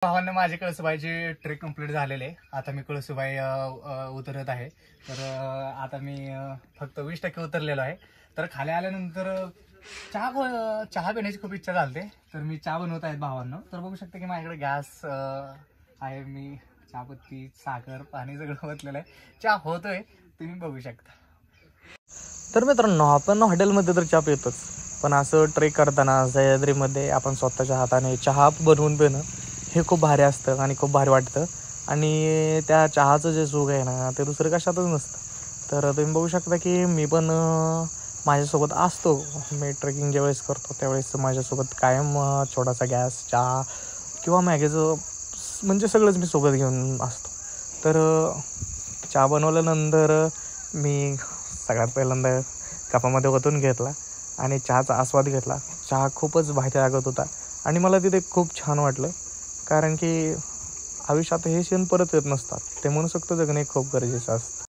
भावांना माझे कळसुबाईचे trek complete झालेले आहे. आता मी कळसुबाई उतरत आहे. तर आता मी फक्त 20% उतरलेलो आहे. तर खाली आल्यानंतर चहा पिण्याची खूप इच्छा झाली. तर मी चहा बनवत आहे भावांना. तर बघू शकता की माझ्याकडे गॅस आहे. मी चहापत्ती, साखर, पाणी सगळं ओतलेलं आहे. चहा होतोय, तुम्ही बघू शकता. तर मित्रांनो, आपण हॉटेलमध्ये तर चहा पितोच, पण असं ट्रेक करताना सह्याद्रीमध्ये आपण स्वतःच्या हाताने चहा बनवून पिणं हे खूप भारी असतं आणि खूप भारी वाटतं. आणि त्या चहाचं जे सुख आहे ना, ते दुसरं कशातच नसतं. तर तुम्ही बघू शकता की मी पण माझ्यासोबत असतो. मी ट्रेकिंग ज्यावेळेस करतो त्यावेळेस माझ्यासोबत कायम छोटासा गॅस, चहा किंवा मॅगीचं म्हणजे सगळंच मी सोबत घेऊन असतो. तर चहा बनवल्यानंतर मी सगळ्यात पहिल्यांदा कपामध्ये ओतून घेतला आणि चहाचा आस्वाद घेतला. चहा खूपच भारी लागत होता आणि मला तिथे खूप छान वाटलं. कारण की आयुष्यात हे क्षण परत येत नसतात. ते म्हणू शकतो जगणे खूप गरजेचं असतं.